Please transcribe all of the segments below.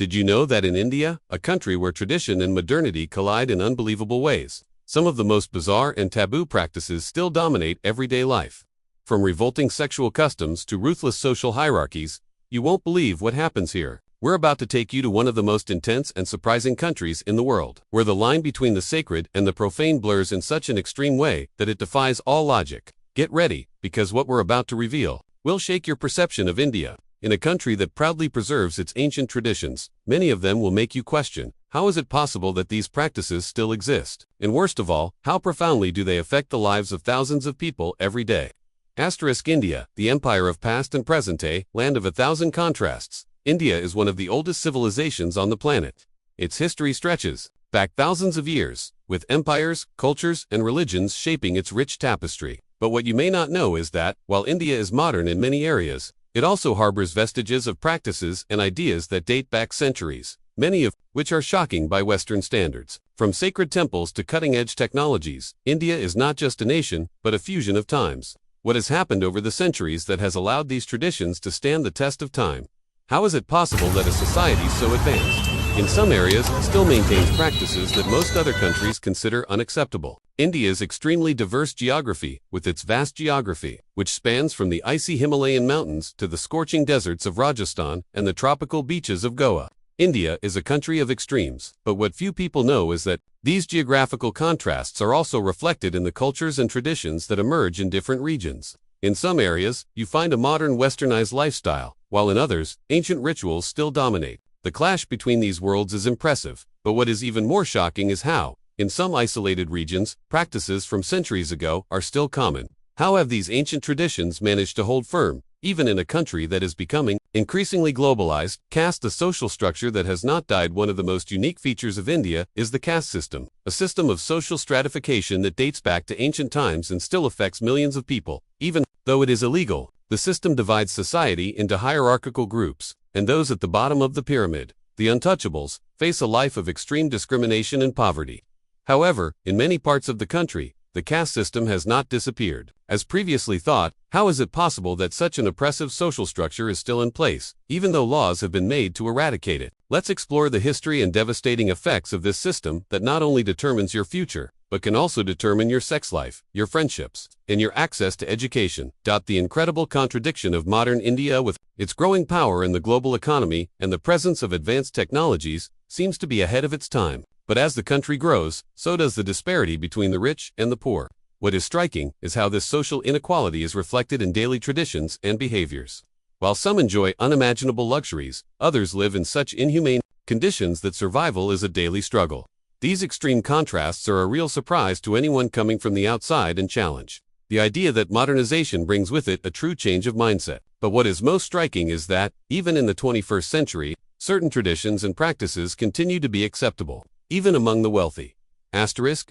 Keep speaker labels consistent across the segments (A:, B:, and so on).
A: Did you know that in India, a country where tradition and modernity collide in unbelievable ways, some of the most bizarre and taboo practices still dominate everyday life? From revolting sexual customs to ruthless social hierarchies, you won't believe what happens here. We're about to take you to one of the most intense and surprising countries in the world, where the line between the sacred and the profane blurs in such an extreme way that it defies all logic. Get ready, because what we're about to reveal will shake your perception of India. In a country that proudly preserves its ancient traditions, many of them will make you question, how is it possible that these practices still exist? And worst of all, how profoundly do they affect the lives of thousands of people every day? India, the empire of past and present day, land of 1,000 contrasts. India is one of the oldest civilizations on the planet. Its history stretches back thousands of years, with empires, cultures, and religions shaping its rich tapestry. But what you may not know is that, while India is modern in many areas, it also harbors vestiges of practices and ideas that date back centuries, many of which are shocking by Western standards. From sacred temples to cutting-edge technologies, India is not just a nation, but a fusion of times. What has happened over the centuries that has allowed these traditions to stand the test of time? How is it possible that a society so advanced, in some areas, still maintains practices that most other countries consider unacceptable? India's extremely diverse geography, with its vast geography, which spans from the icy Himalayan mountains to the scorching deserts of Rajasthan and the tropical beaches of Goa. India is a country of extremes, but what few people know is that these geographical contrasts are also reflected in the cultures and traditions that emerge in different regions. In some areas, you find a modern westernized lifestyle, while in others, ancient rituals still dominate. The clash between these worlds is impressive, but what is even more shocking is how, in some isolated regions, practices from centuries ago are still common. How have these ancient traditions managed to hold firm, even in a country that is becoming increasingly globalized? Caste, the social structure that has not died. One of the most unique features of India is the caste system, a system of social stratification that dates back to ancient times and still affects millions of people. Even though it is illegal, the system divides society into hierarchical groups, and those at the bottom of the pyramid, the untouchables, face a life of extreme discrimination and poverty. However, in many parts of the country, the caste system has not disappeared. As previously thought, how is it possible that such an oppressive social structure is still in place, even though laws have been made to eradicate it? Let's explore the history and devastating effects of this system that not only determines your future, but can also determine your sex life, your friendships, and your access to education. The incredible contradiction of modern India, with its growing power in the global economy and the presence of advanced technologies, seems to be ahead of its time. But as the country grows, so does the disparity between the rich and the poor. What is striking is how this social inequality is reflected in daily traditions and behaviors. While some enjoy unimaginable luxuries, others live in such inhumane conditions that survival is a daily struggle. These extreme contrasts are a real surprise to anyone coming from the outside and challenge the idea that modernization brings with it a true change of mindset. But what is most striking is that, even in the 21st century, certain traditions and practices continue to be acceptable, even among the wealthy.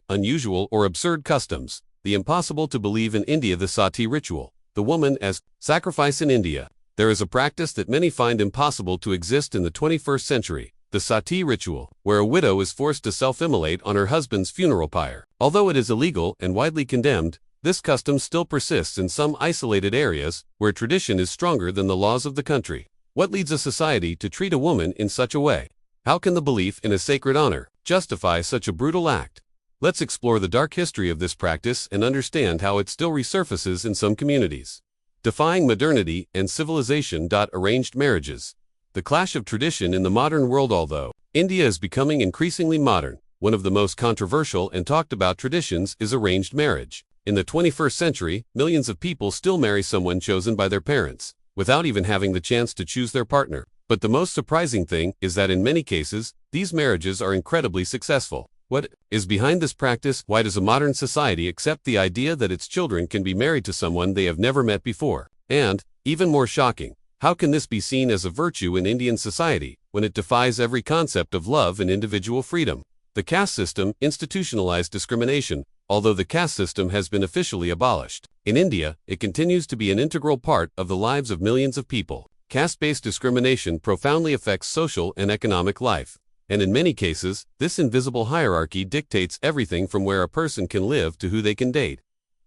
A: Unusual or absurd customs. The impossible to believe in India. The sati ritual, the woman as sacrifice in India. There is a practice that many find impossible to exist in the 21st century. The sati ritual, where a widow is forced to self-immolate on her husband's funeral pyre. Although it is illegal and widely condemned, this custom still persists in some isolated areas where tradition is stronger than the laws of the country. What leads a society to treat a woman in such a way? How can the belief in a sacred honor justify such a brutal act? Let's explore the dark history of this practice and understand how it still resurfaces in some communities. Defying modernity and civilization. Arranged marriages. The clash of tradition in the modern world. Although India is becoming increasingly modern, one of the most controversial and talked about traditions is arranged marriage. In the 21st century, millions of people still marry someone chosen by their parents, without even having the chance to choose their partner. But the most surprising thing is that in many cases, these marriages are incredibly successful. What is behind this practice? Why does a modern society accept the idea that its children can be married to someone they have never met before? And, even more shocking, how can this be seen as a virtue in Indian society, when it defies every concept of love and individual freedom? The caste system institutionalized discrimination. Although the caste system has been officially abolished, in India, it continues to be an integral part of the lives of millions of people. Caste-based discrimination profoundly affects social and economic life, and in many cases, this invisible hierarchy dictates everything from where a person can live to who they can date.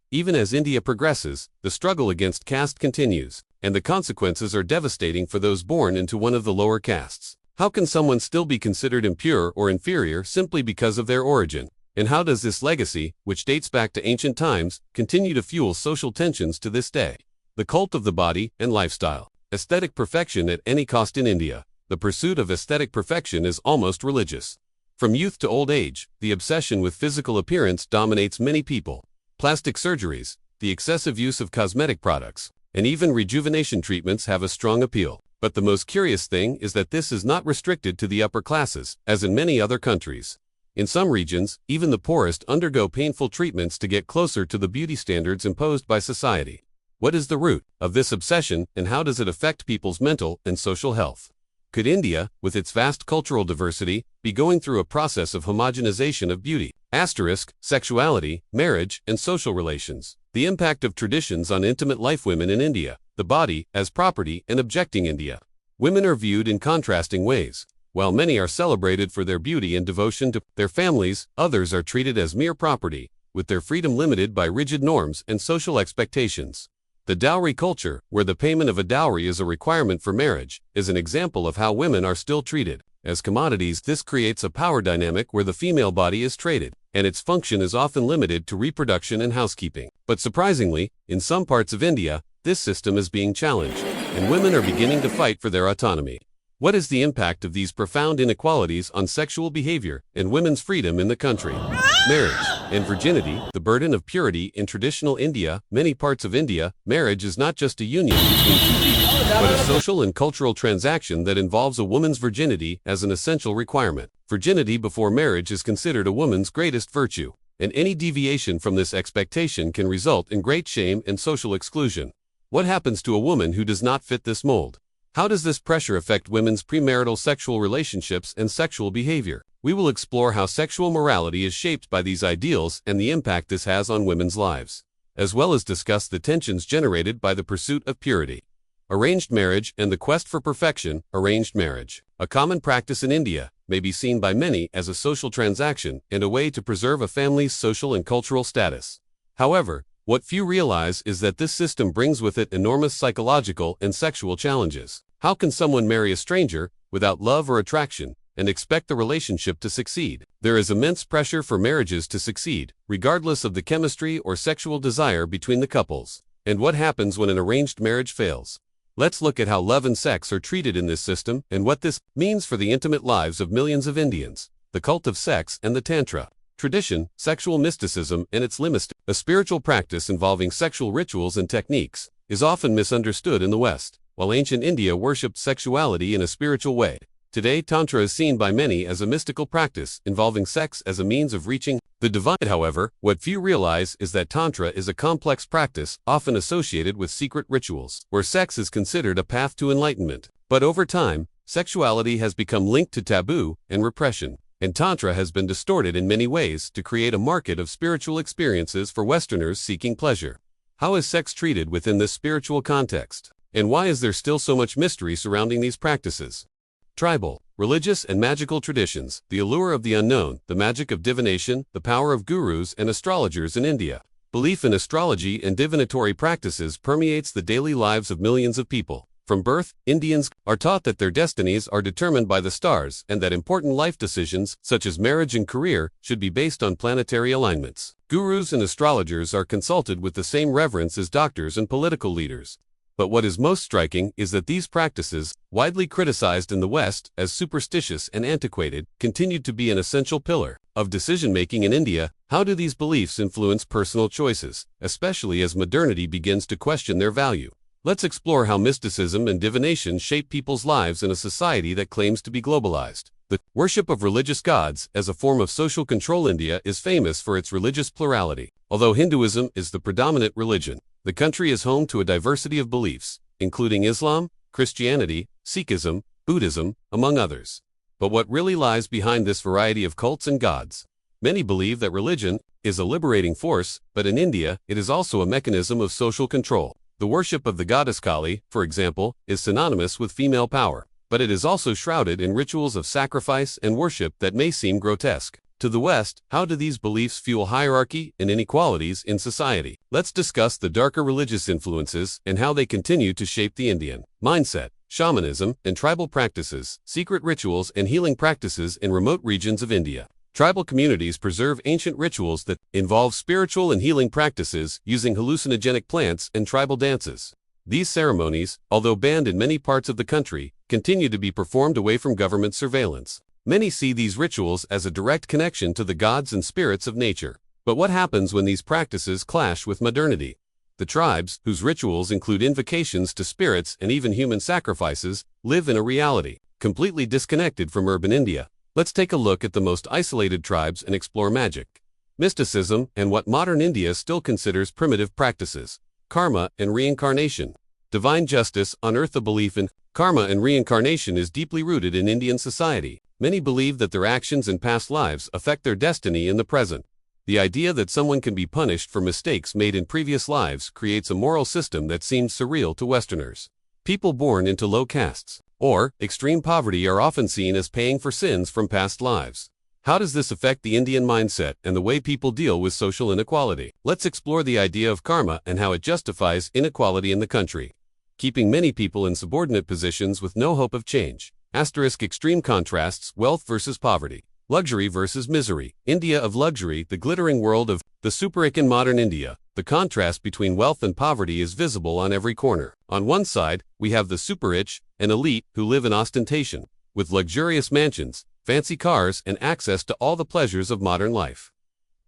A: Even as India progresses, the struggle against caste continues, and the consequences are devastating for those born into one of the lower castes. How can someone still be considered impure or inferior simply because of their origin? And how does this legacy, which dates back to ancient times, continue to fuel social tensions to this day? The cult of the body and lifestyle. Aesthetic perfection at any cost in India. The pursuit of aesthetic perfection is almost religious. From youth to old age, the obsession with physical appearance dominates many people. Plastic surgeries, the excessive use of cosmetic products, and even rejuvenation treatments have a strong appeal. But the most curious thing is that this is not restricted to the upper classes, as in many other countries. In some regions, even the poorest undergo painful treatments to get closer to the beauty standards imposed by society. What is the root of this obsession, and how does it affect people's mental and social health? Could India, with its vast cultural diversity, be going through a process of homogenization of beauty? Sexuality, marriage, and social relations. The impact of traditions on intimate life. Women in India. The body as property and objecting India. Women are viewed in contrasting ways. While many are celebrated for their beauty and devotion to their families, others are treated as mere property, with their freedom limited by rigid norms and social expectations. The dowry culture, where the payment of a dowry is a requirement for marriage, is an example of how women are still treated as commodities. This creates a power dynamic where the female body is traded, and its function is often limited to reproduction and housekeeping. But surprisingly, in some parts of India, this system is being challenged, and women are beginning to fight for their autonomy. What is the impact of these profound inequalities on sexual behavior and women's freedom in the country? Marriage and virginity, the burden of purity in traditional India. Many parts of India, marriage is not just a union between two people, but a social and cultural transaction that involves a woman's virginity as an essential requirement. Virginity before marriage is considered a woman's greatest virtue, and any deviation from this expectation can result in great shame and social exclusion. What happens to a woman who does not fit this mold? How does this pressure affect women's premarital sexual relationships and sexual behavior? We will explore how sexual morality is shaped by these ideals and the impact this has on women's lives, as well as discuss the tensions generated by the pursuit of purity. Arranged marriage and the quest for perfection. Arranged marriage, a common practice in India, may be seen by many as a social transaction and a way to preserve a family's social and cultural status. However, what few realize is that this system brings with it enormous psychological and sexual challenges. How can someone marry a stranger, without love or attraction, and expect the relationship to succeed? There is immense pressure for marriages to succeed, regardless of the chemistry or sexual desire between the couples. And what happens when an arranged marriage fails? Let's look at how love and sex are treated in this system, and what this means for the intimate lives of millions of Indians. The cult of sex and the Tantra. Tradition, sexual mysticism and its limits. A spiritual practice involving sexual rituals and techniques, is often misunderstood in the West. While ancient India worshipped sexuality in a spiritual way, today Tantra is seen by many as a mystical practice involving sex as a means of reaching the divine. However, what few realize is that Tantra is a complex practice often associated with secret rituals, where sex is considered a path to enlightenment. But over time, sexuality has become linked to taboo and repression, and Tantra has been distorted in many ways to create a market of spiritual experiences for Westerners seeking pleasure. How is sex treated within this spiritual context? And why is there still so much mystery surrounding these practices? Tribal, religious and magical traditions, the allure of the unknown, the magic of divination, the power of gurus and astrologers in India. Belief in astrology and divinatory practices permeates the daily lives of millions of people. From birth, Indians are taught that their destinies are determined by the stars and that important life decisions, such as marriage and career, should be based on planetary alignments. Gurus and astrologers are consulted with the same reverence as doctors and political leaders. But what is most striking is that these practices, widely criticized in the West as superstitious and antiquated, continued to be an essential pillar of decision-making in India. How do these beliefs influence personal choices, especially as modernity begins to question their value? Let's explore how mysticism and divination shape people's lives in a society that claims to be globalized. The worship of religious gods as a form of social control. India is famous for its religious plurality. Although Hinduism is the predominant religion, the country is home to a diversity of beliefs, including Islam, Christianity, Sikhism, Buddhism, among others. But what really lies behind this variety of cults and gods? Many believe that religion is a liberating force, but in India, it is also a mechanism of social control. The worship of the goddess Kali, for example, is synonymous with female power, but it is also shrouded in rituals of sacrifice and worship that may seem grotesque. To the West, how do these beliefs fuel hierarchy and inequalities in society? Let's discuss the darker religious influences and how they continue to shape the Indian mindset. shamanism, and tribal practices, secret rituals and healing practices in remote regions of India. Tribal communities preserve ancient rituals that involve spiritual and healing practices using hallucinogenic plants and tribal dances. These ceremonies, although banned in many parts of the country, continue to be performed away from government surveillance. Many see these rituals as a direct connection to the gods and spirits of nature. But what happens when these practices clash with modernity? The tribes, whose rituals include invocations to spirits and even human sacrifices, live in a reality completely disconnected from urban India. Let's take a look at the most isolated tribes and explore magic, mysticism, and what modern India still considers primitive practices. Karma and reincarnation. Divine justice on earth. The belief in karma and reincarnation is deeply rooted in Indian society. Many believe that their actions in past lives affect their destiny in the present. The idea that someone can be punished for mistakes made in previous lives creates a moral system that seems surreal to Westerners. People born into low castes or extreme poverty are often seen as paying for sins from past lives. How does this affect the Indian mindset and the way people deal with social inequality? Let's explore the idea of karma and how it justifies inequality in the country, keeping many people in subordinate positions with no hope of change. Extreme contrasts: wealth versus poverty, luxury versus misery. India of luxury, the glittering world of the super-rich. In modern India, the contrast between wealth and poverty is visible on every corner. On one side, we have the super-rich, an elite who live in ostentation, with luxurious mansions, fancy cars, and access to all the pleasures of modern life.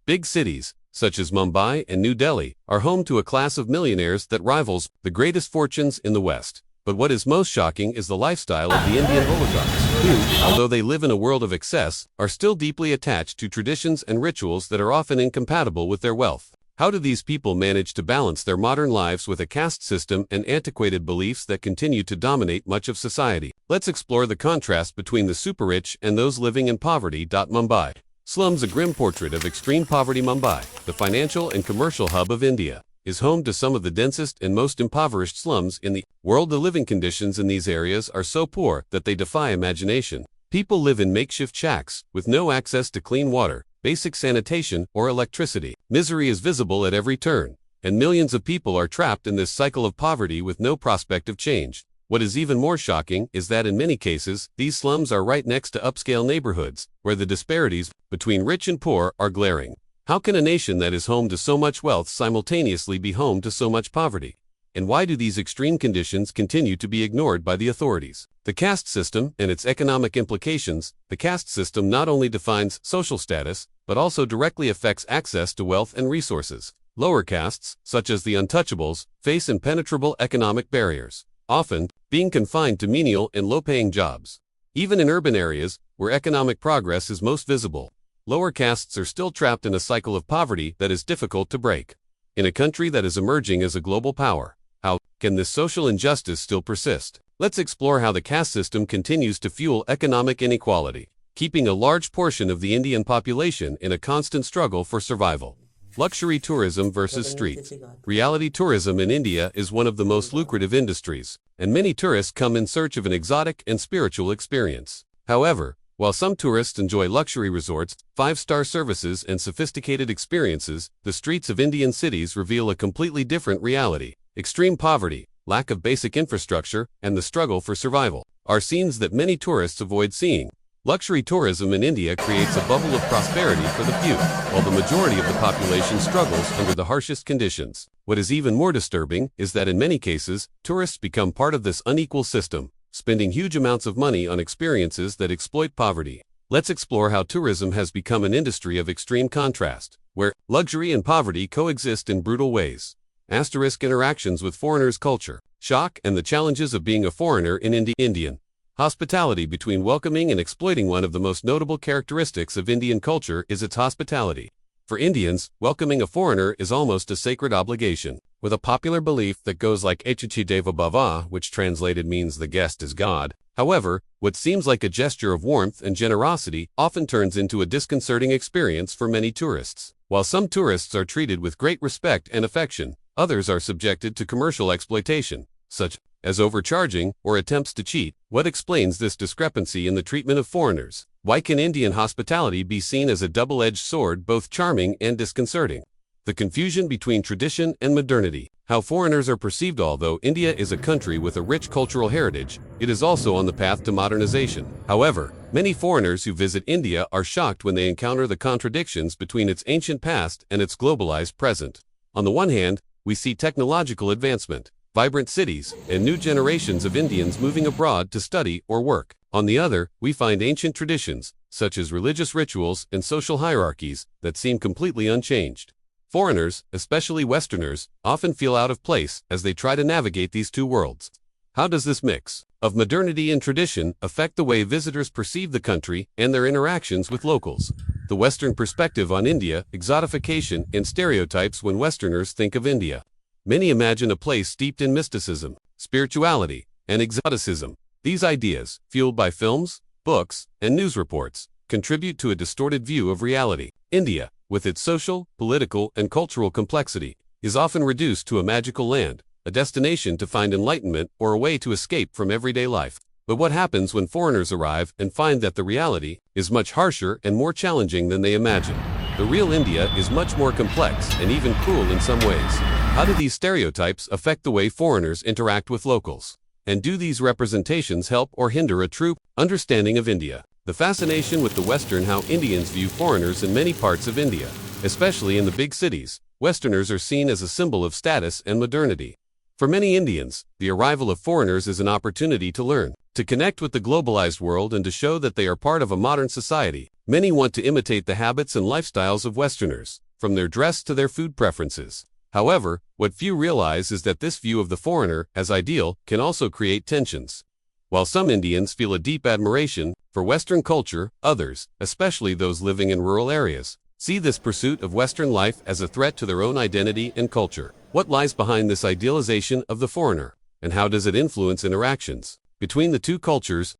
A: Big cities, such as Mumbai and New Delhi, are home to a class of millionaires that rivals the greatest fortunes in the West. But what is most shocking is the lifestyle of the Indian oligarchs, who, although they live in a world of excess, are still deeply attached to traditions and rituals that are often incompatible with their wealth. How do these people manage to balance their modern lives with a caste system and antiquated beliefs that continue to dominate much of society? Let's explore the contrast between the super-rich and those living in poverty. Mumbai. Slums. A grim portrait of extreme poverty. Mumbai, the financial and commercial hub of India, is home to some of the densest and most impoverished slums in the world. The living conditions in these areas are so poor that they defy imagination. People live in makeshift shacks, with no access to clean water, basic sanitation, or electricity. Misery is visible at every turn, and millions of people are trapped in this cycle of poverty with no prospect of change. What is even more shocking is that in many cases, these slums are right next to upscale neighborhoods, where the disparities between rich and poor are glaring. How can a nation that is home to so much wealth simultaneously be home to so much poverty? And why do these extreme conditions continue to be ignored by the authorities? The caste system and its economic implications. The caste system not only defines social status, but also directly affects access to wealth and resources. Lower castes, such as the untouchables, face impenetrable economic barriers, often being confined to menial and low-paying jobs. Even in urban areas, where economic progress is most visible, lower castes are still trapped in a cycle of poverty that is difficult to break. In a country that is emerging as a global power, how can this social injustice still persist? Let's explore how the caste system continues to fuel economic inequality, keeping a large portion of the Indian population in a constant struggle for survival. Luxury tourism versus streets. Reality tourism in India is one of the most lucrative industries, and many tourists come in search of an exotic and spiritual experience. However, while some tourists enjoy luxury resorts, five-star services, and sophisticated experiences, the streets of Indian cities reveal a completely different reality. Extreme poverty, lack of basic infrastructure, and the struggle for survival are scenes that many tourists avoid seeing. Luxury tourism in India creates a bubble of prosperity for the few, while the majority of the population struggles under the harshest conditions. What is even more disturbing is that in many cases, tourists become part of this unequal system, spending huge amounts of money on experiences that exploit poverty. Let's explore how tourism has become an industry of extreme contrast, where luxury and poverty coexist in brutal ways. Interactions with foreigners. Culture shock and the challenges of being a foreigner in Indian hospitality. Between welcoming and exploiting. One of the most notable characteristics of Indian culture is its hospitality. For Indians, welcoming a foreigner is almost a sacred obligation, with a popular belief that goes like Atithi Deva Bhava, which translated means the guest is God. However, what seems like a gesture of warmth and generosity often turns into a disconcerting experience for many tourists. While some tourists are treated with great respect and affection, others are subjected to commercial exploitation, such as overcharging or attempts to cheat. What explains this discrepancy in the treatment of foreigners? Why can Indian hospitality be seen as a double-edged sword, both charming and disconcerting? The confusion between tradition and modernity. How foreigners are perceived. Although India is a country with a rich cultural heritage, it is also on the path to modernization. However, many foreigners who visit India are shocked when they encounter the contradictions between its ancient past and its globalized present. On the one hand, we see technological advancement, vibrant cities, and new generations of Indians moving abroad to study or work. On the other, we find ancient traditions, such as religious rituals and social hierarchies, that seem completely unchanged. Foreigners, especially Westerners, often feel out of place as they try to navigate these two worlds. How does this mix of modernity and tradition affect the way visitors perceive the country and their interactions with locals? The Western perspective on India, exotification, and stereotypes. When Westerners think of India, many imagine a place steeped in mysticism, spirituality, and exoticism. These ideas, fueled by films, books, and news reports, contribute to a distorted view of reality. India, with its social, political, and cultural complexity, is often reduced to a magical land, a destination to find enlightenment or a way to escape from everyday life. But what happens when foreigners arrive and find that the reality is much harsher and more challenging than they imagine? The real India is much more complex and even cruel in some ways. How do these stereotypes affect the way foreigners interact with locals? And do these representations help or hinder a true understanding of India? The fascination with the Western. How Indians view foreigners. In many parts of India, especially in the big cities, Westerners are seen as a symbol of status and modernity. For many Indians, the arrival of foreigners is an opportunity to learn, to connect with the globalized world, and to show that they are part of a modern society. Many want to imitate the habits and lifestyles of Westerners, from their dress to their food preferences. However, what few realize is that this view of the foreigner as ideal can also create tensions. While some Indians feel a deep admiration for Western culture, others, especially those living in rural areas, see this pursuit of Western life as a threat to their own identity and culture. What lies behind this idealization of the foreigner, and how does it influence interactions between the two cultures?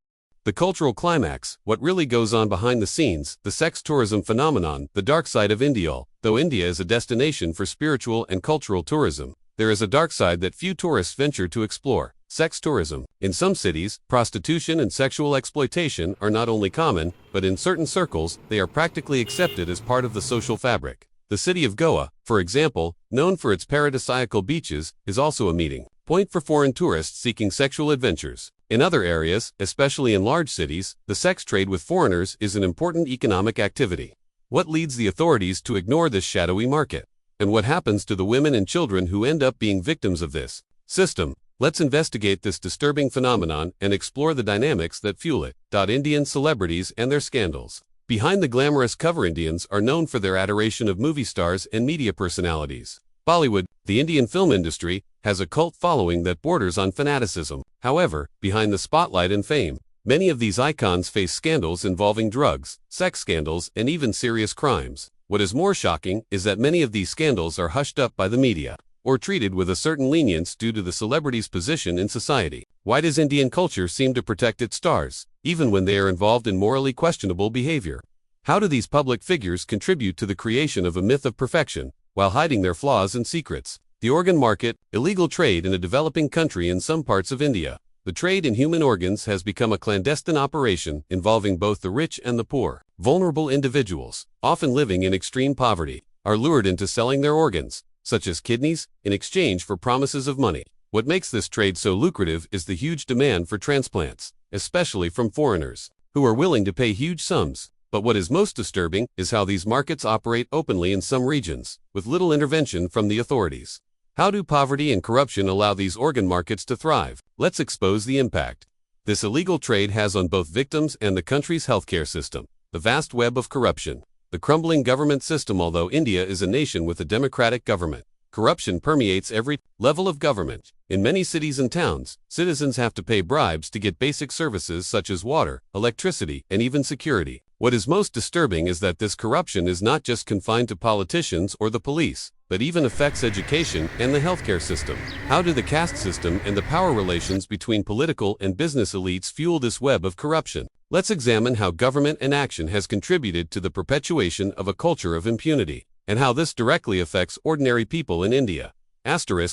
A: The cultural climax. What really goes on behind the scenes? The sex tourism phenomenon, the dark side of India. Though India is a destination for spiritual and cultural tourism, there is a dark side that few tourists venture to explore: sex tourism. In some cities, prostitution and sexual exploitation are not only common, but in certain circles, they are practically accepted as part of the social fabric. The city of Goa, for example, known for its paradisiacal beaches, is also a meeting point for foreign tourists seeking sexual adventures. In other areas, especially in large cities, the sex trade with foreigners is an important economic activity. What leads the authorities to ignore this shadowy market? And what happens to the women and children who end up being victims of this system? Let's investigate this disturbing phenomenon and explore the dynamics that fuel it. Indian celebrities and their scandals. Behind the glamorous cover, Indians are known for their adoration of movie stars and media personalities. Bollywood, the Indian film industry, has a cult following that borders on fanaticism. However, behind the spotlight and fame, many of these icons face scandals involving drugs, sex scandals, and even serious crimes. What is more shocking is that many of these scandals are hushed up by the media, or treated with a certain lenience due to the celebrity's position in society. Why does Indian culture seem to protect its stars, even when they are involved in morally questionable behavior? How do these public figures contribute to the creation of a myth of perfection, while hiding their flaws and secrets? The organ market, illegal trade in a developing country. In some parts of India, the trade in human organs has become a clandestine operation involving both the rich and the poor. Vulnerable individuals, often living in extreme poverty, are lured into selling their organs, such as kidneys, in exchange for promises of money. What makes this trade so lucrative is the huge demand for transplants, especially from foreigners, who are willing to pay huge sums. But what is most disturbing is how these markets operate openly in some regions, with little intervention from the authorities. How do poverty and corruption allow these organ markets to thrive? Let's expose the impact this illegal trade has on both victims and the country's healthcare system. The vast web of corruption. The crumbling government system. Although India is a nation with a democratic government, corruption permeates every level of government. In many cities and towns, citizens have to pay bribes to get basic services such as water, electricity, and even security. What is most disturbing is that this corruption is not just confined to politicians or the police, but even affects education and the healthcare system. How do the caste system and the power relations between political and business elites fuel this web of corruption? Let's examine how government inaction has contributed to the perpetuation of a culture of impunity, and how this directly affects ordinary people in India.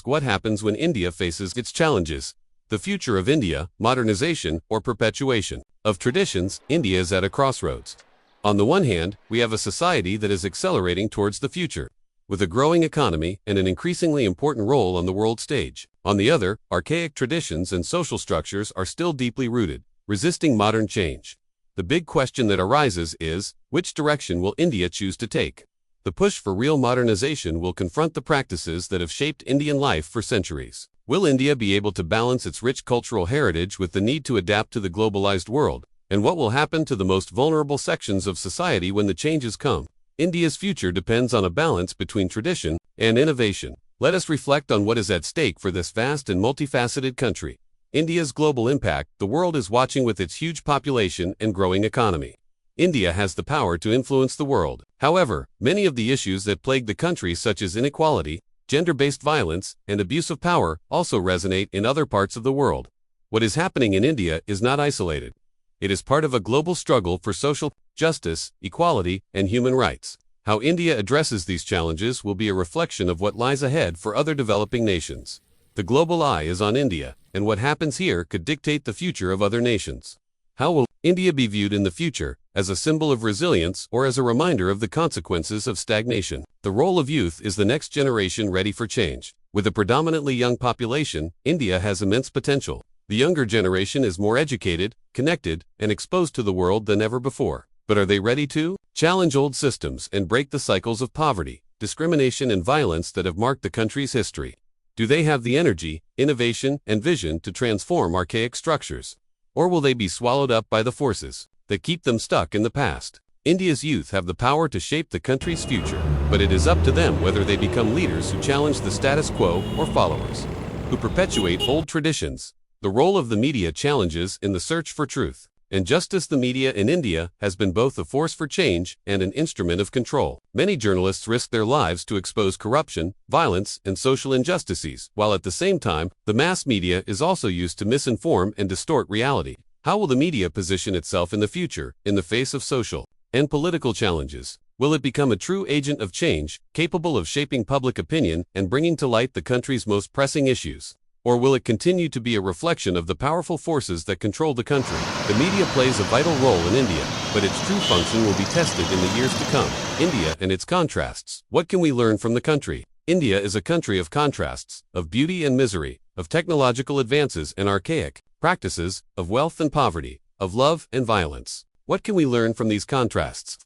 A: What happens when India faces its challenges? The future of India, modernization or perpetuation of traditions. India is at a crossroads. On the one hand, we have a society that is accelerating towards the future, with a growing economy and an increasingly important role on the world stage. On the other, archaic traditions and social structures are still deeply rooted, resisting modern change. The big question that arises is, which direction will India choose to take? The push for real modernization will confront the practices that have shaped Indian life for centuries. Will India be able to balance its rich cultural heritage with the need to adapt to the globalized world? And what will happen to the most vulnerable sections of society when the changes come? India's future depends on a balance between tradition and innovation. Let us reflect on what is at stake for this vast and multifaceted country. India's global impact. The world is watching with its huge population and growing economy. India has the power to influence the world. However, many of the issues that plague the country, such as inequality, gender-based violence, and abuse of power, also resonate in other parts of the world. What is happening in India is not isolated. It is part of a global struggle for social justice, equality, and human rights. How India addresses these challenges will be a reflection of what lies ahead for other developing nations. The global eye is on India, and what happens here could dictate the future of other nations. How will India be viewed in the future, as a symbol of resilience or as a reminder of the consequences of stagnation? The role of youth is the next generation ready for change. With a predominantly young population, India has immense potential. The younger generation is more educated, connected, and exposed to the world than ever before. But are they ready to challenge old systems and break the cycles of poverty, discrimination, and violence that have marked the country's history? Do they have the energy, innovation, and vision to transform archaic structures? Or will they be swallowed up by the forces that keep them stuck in the past? India's youth have the power to shape the country's future, but it is up to them whether they become leaders who challenge the status quo or followers who perpetuate old traditions. The role of the media challenges in the search for truth and justice. The media in India has been both a force for change and an instrument of control. Many journalists risk their lives to expose corruption, violence, and social injustices, while at the same time, the mass media is also used to misinform and distort reality. How will the media position itself in the future, in the face of social and political challenges? Will it become a true agent of change, capable of shaping public opinion and bringing to light the country's most pressing issues? Or will it continue to be a reflection of the powerful forces that control the country? The media plays a vital role in India, but its true function will be tested in the years to come. India and its contrasts. What can we learn from the country? India is a country of contrasts, of beauty and misery, of technological advances and archaic practices, of wealth and poverty, of love and violence. What can we learn from these contrasts?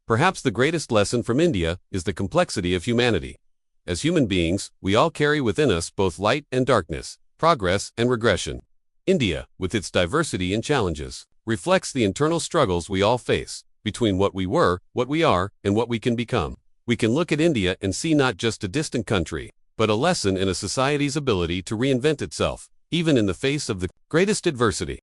A: Perhaps the greatest lesson from India is the complexity of humanity. As human beings, we all carry within us both light and darkness, progress and regression. India, with its diversity and challenges, reflects the internal struggles we all face, between what we were, what we are, and what we can become. We can look at India and see not just a distant country, but a lesson in a society's ability to reinvent itself, even in the face of the greatest adversity.